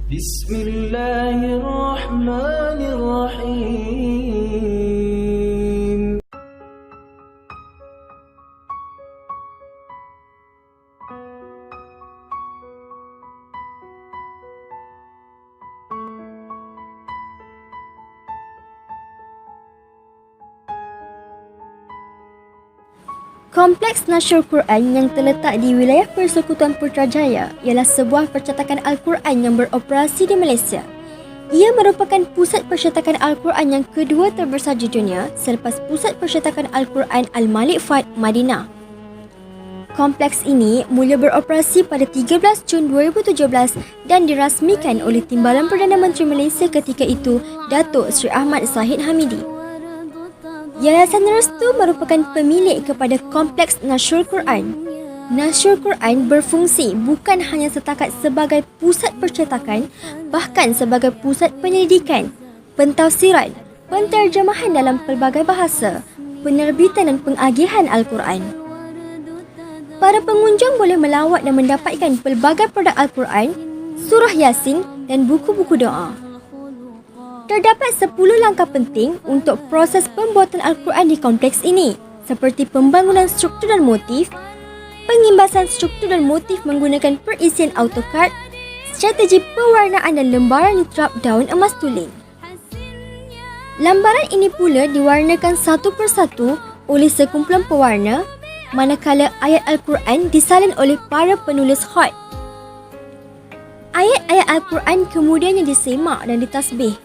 Bismillahirrahmanirrahim. Kompleks Nasyur Quran yang terletak di wilayah Persekutuan Putrajaya ialah sebuah percetakan Al-Quran yang beroperasi di Malaysia. Ia merupakan pusat percetakan Al-Quran yang kedua terbesar di dunia selepas pusat percetakan Al-Quran Al-Malik Fahd, Madinah. Kompleks ini mula beroperasi pada 13 Jun 2017 dan dirasmikan oleh Timbalan Perdana Menteri Malaysia ketika itu, Datuk Seri Ahmad Zahid Hamidi. Yayasan Restu merupakan pemilik kepada Kompleks Nasyur Quran. Nasyur Quran berfungsi bukan hanya setakat sebagai pusat percetakan, bahkan sebagai pusat penyelidikan, pentafsiran, penterjemahan dalam pelbagai bahasa, penerbitan dan pengagihan Al-Quran. Para pengunjung boleh melawat dan mendapatkan pelbagai produk Al-Quran, surah Yasin dan buku-buku doa. Terdapat 10 langkah penting untuk proses pembuatan Al-Quran di kompleks ini, seperti pembangunan struktur dan motif, pengimbasan struktur dan motif menggunakan perisian AutoCAD, strategi pewarnaan dan lembaran di drop down emas tulen. Lambaran ini pula diwarnakan satu persatu oleh sekumpulan pewarna, manakala ayat Al-Quran disalin oleh para penulis khat. Ayat-ayat Al-Quran kemudiannya disemak dan ditasbih,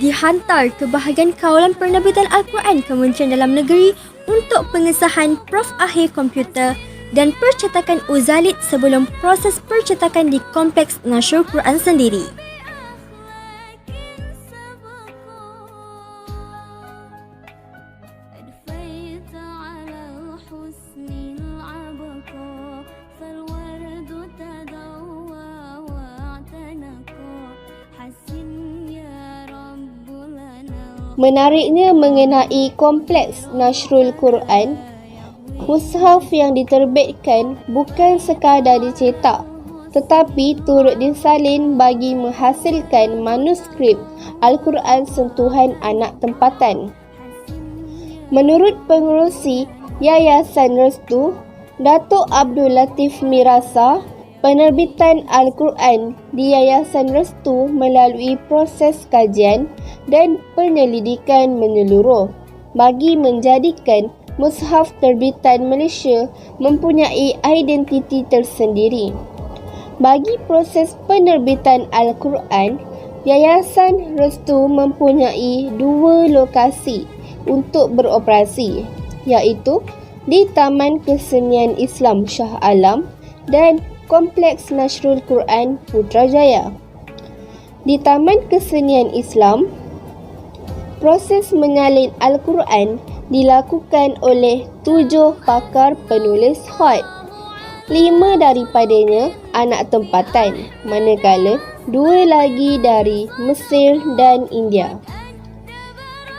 dihantar ke bahagian kawalan penerbitan Al-Quran Kementerian Dalam Negeri untuk pengesahan prof akhir komputer dan percetakan Uzalid sebelum proses percetakan di Kompleks Nasyur Quran sendiri. Menariknya mengenai Kompleks Nashrul Quran, mushaf yang diterbitkan bukan sekadar dicetak, tetapi turut disalin bagi menghasilkan manuskrip Al-Quran sentuhan anak tempatan. Menurut pengerusi Yayasan Restu, Datuk Abdul Latif Mirasa, penerbitan Al-Quran di Yayasan Restu melalui proses kajian dan penyelidikan menyeluruh bagi menjadikan mushaf terbitan Malaysia mempunyai identiti tersendiri. Bagi proses penerbitan Al-Quran, Yayasan Restu mempunyai 2 lokasi untuk beroperasi, iaitu di Taman Kesenian Islam Shah Alam dan Kompleks Nashrul Quran Putrajaya. Di Taman Kesenian Islam, proses menyalin Al-Quran dilakukan oleh 7 pakar penulis khat. 5 daripadanya anak tempatan, manakala 2 lagi dari Mesir dan India.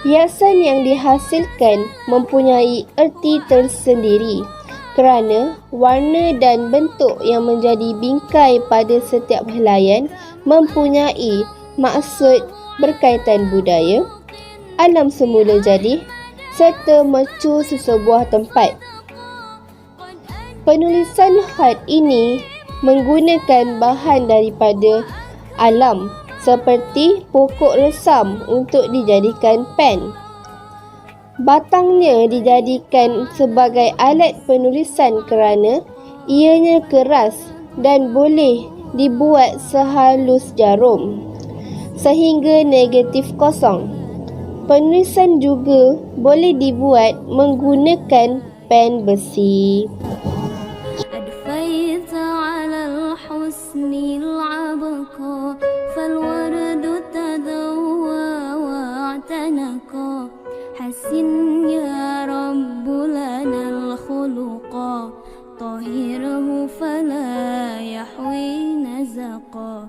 Hiasan yang dihasilkan mempunyai erti tersendiri kerana warna dan bentuk yang menjadi bingkai pada setiap helaian mempunyai maksud berkaitan budaya, alam semula jadi serta mercu sesebuah tempat. Penulisan khat ini menggunakan bahan daripada alam seperti pokok resam untuk dijadikan pen. Batangnya dijadikan sebagai alat penulisan kerana ianya keras dan boleh dibuat sehalus jarum sehingga negatif kosong. Penulisan juga boleh dibuat menggunakan pen besi. حسن يا رب لنا الخلق طهره فلا يحوي نزقا.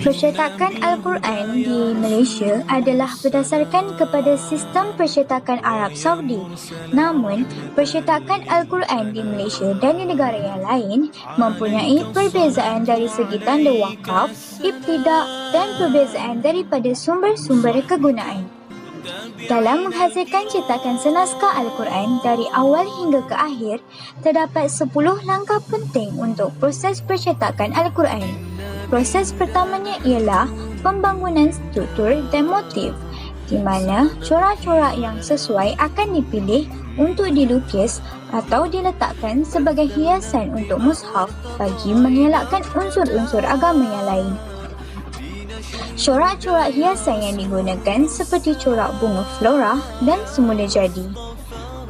Percetakan Al-Quran di Malaysia adalah berdasarkan kepada sistem percetakan Arab Saudi. Namun, percetakan Al-Quran di Malaysia dan di negara yang lain mempunyai perbezaan dari segi tanda wakaf, ibtidak dan perbezaan daripada sumber-sumber kegunaan. Dalam menghasilkan cetakan senaskah Al-Quran dari awal hingga ke akhir, terdapat 10 langkah penting untuk proses percetakan Al-Quran. Proses pertamanya ialah pembangunan struktur dan motif, di mana corak-corak yang sesuai akan dipilih untuk dilukis atau diletakkan sebagai hiasan untuk mushaf bagi mengelakkan unsur-unsur agama yang lain. Corak-corak hiasan yang digunakan seperti corak bunga flora dan semula jadi.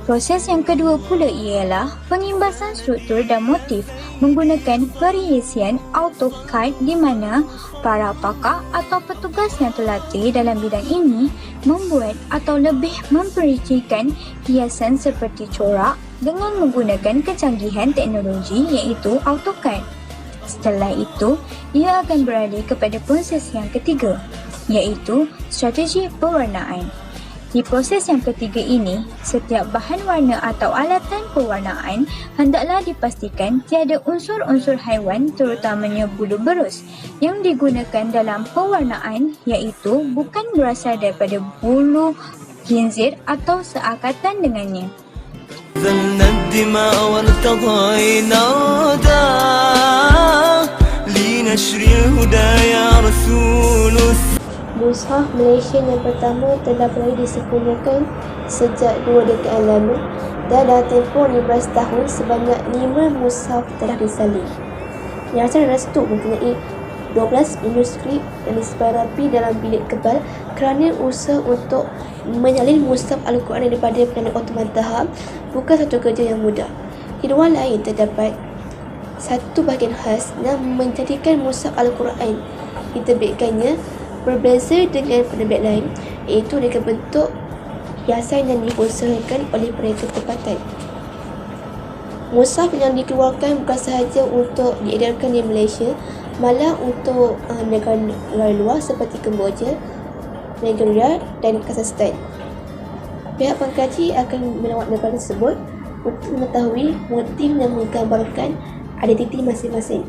Proses yang kedua pula ialah pengimbasan struktur dan motif menggunakan perhiasan AutoCAD di mana para pakar atau petugas yang terlatih dalam bidang ini membuat atau lebih memperincikan hiasan seperti corak dengan menggunakan kecanggihan teknologi iaitu AutoCAD. Setelah itu, ia akan beralih kepada proses yang ketiga iaitu strategi pewarnaan. Di proses yang ketiga ini, setiap bahan warna atau alatan pewarnaan hendaklah dipastikan tiada unsur-unsur haiwan terutamanya bulu berus yang digunakan dalam pewarnaan iaitu bukan berasal daripada bulu khinzir atau seakatan dengannya. Mushaf Malaysia yang pertama telah mulai disempurnakan sejak 2 dekad lalu dan dalam tempoh 15 tahun sebanyak 5 mushaf telah disalin. Yayasan Restu mempunyai 12 manuskrip yang disebar rapi dalam bilik kebal kerana usaha untuk menyalin mushaf Al-Quran daripada penanda Ottoman tahap bukan satu kerja yang mudah. Di luar lain terdapat satu bahagian khas yang menjadikan mushaf Al-Quran diterbitkannya berbeza dengan penerbit lain iaitu dengan bentuk hiasan yang diusahakan oleh mereka tempatan. Mushaf yang dikeluarkan bukan sahaja untuk diedarkan di Malaysia, malah untuk negara luar seperti Kemboja, Nigeria dan Kazakhstan. Pihak pengkaji akan melawat negara tersebut untuk mengetahui motif yang menggambarkan identiti masing-masing.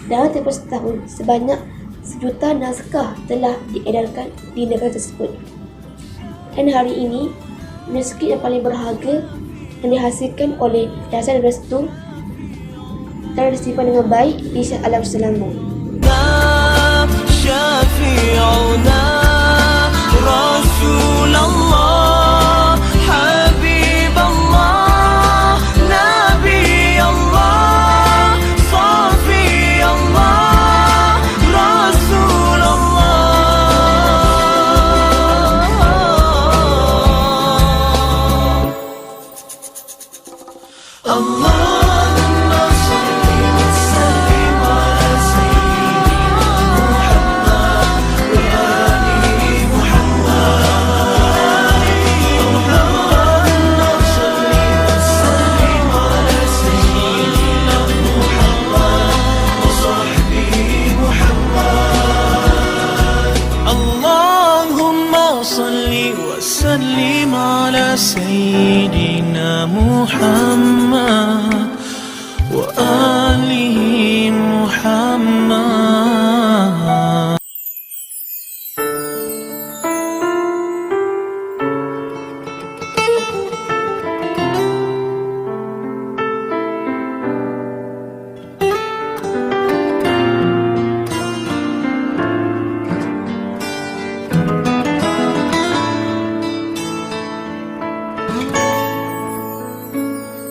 Dalam tempoh setahun, sebanyak 1 juta naskah telah diedarkan di negara tersebut. Dan hari ini, manuskrip yang paling berharga yang dihasilkan oleh Yayasan Restu telah disimpan dengan baik di Shah Alam Selangor. وسلم على سيدنا محمد وآله محمد.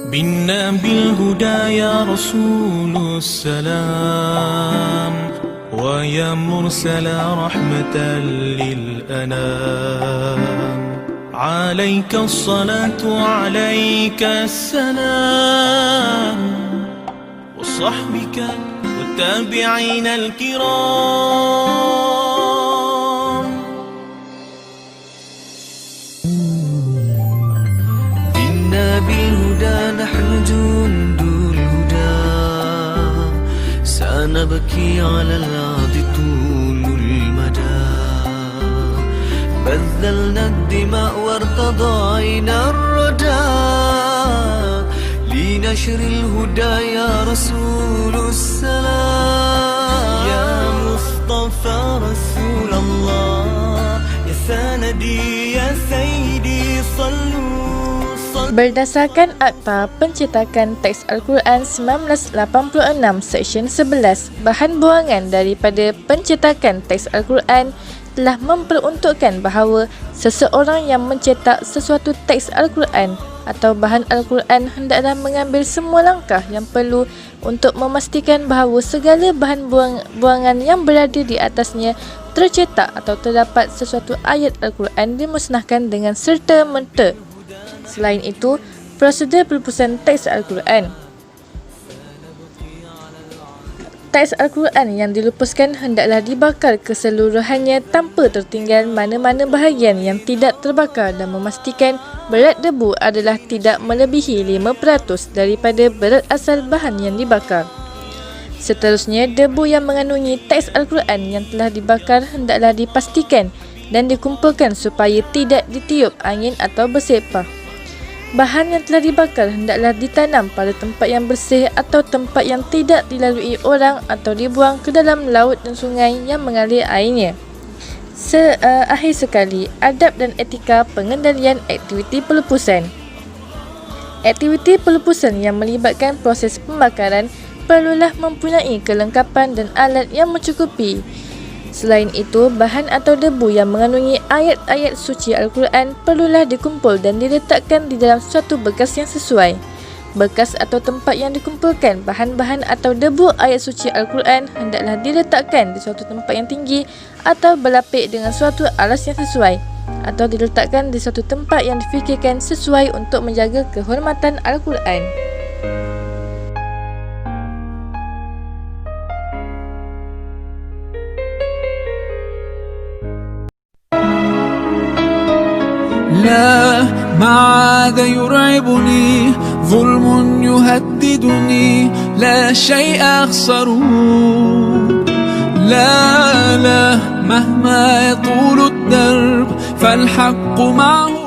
بنا بالهدى يا رسول السلام ويا مرسل رحمة للأنام عليك الصلاة وعليك السلام وصحبك والتابعين الكرام. بنا بالهدى نحن جند الهدى سنبكي على الأرض طول بذلنا الدماء وارتضينا الردى لنشر الهدى يا رسول السلام يا مصطفى رسول الله يا سندي يا سيدي صلوا Berdasarkan Akta Pencetakan Teks Al-Quran 1986 Seksyen 11, bahan buangan daripada pencetakan Teks Al-Quran telah memperuntukkan bahawa seseorang yang mencetak sesuatu teks Al-Quran atau bahan Al-Quran hendaklah mengambil semua langkah yang perlu untuk memastikan bahawa segala bahan buangan yang berada di atasnya tercetak atau terdapat sesuatu ayat Al-Quran dimusnahkan dengan serta-merta. Selain itu, prosedur pelupusan teks Al-Quran. Teks Al-Quran yang dilupuskan hendaklah dibakar keseluruhannya tanpa tertinggal mana-mana bahagian yang tidak terbakar dan memastikan berat debu adalah tidak melebihi 5% daripada berat asal bahan yang dibakar. Seterusnya, debu yang mengandungi teks Al-Quran yang telah dibakar hendaklah dipastikan dan dikumpulkan supaya tidak ditiup angin atau bersepah. Bahan yang telah dibakar hendaklah ditanam pada tempat yang bersih atau tempat yang tidak dilalui orang atau dibuang ke dalam laut dan sungai yang mengalir airnya. Akhir sekali, adab dan etika pengendalian aktiviti pelupusan. Aktiviti pelupusan yang melibatkan proses pembakaran perlulah mempunyai kelengkapan dan alat yang mencukupi. Selain itu, bahan atau debu yang mengandungi ayat-ayat suci Al-Quran perlulah dikumpul dan diletakkan di dalam suatu bekas yang sesuai. Bekas atau tempat yang dikumpulkan bahan-bahan atau debu ayat suci Al-Quran hendaklah diletakkan di suatu tempat yang tinggi atau berlapik dengan suatu alas yang sesuai, atau diletakkan di suatu tempat yang difikirkan sesuai untuk menjaga kehormatan Al-Quran. لا ما عاد يرعبني ظلم يهددني لا شيء أخسره لا مهما يطول الدرب فالحق معه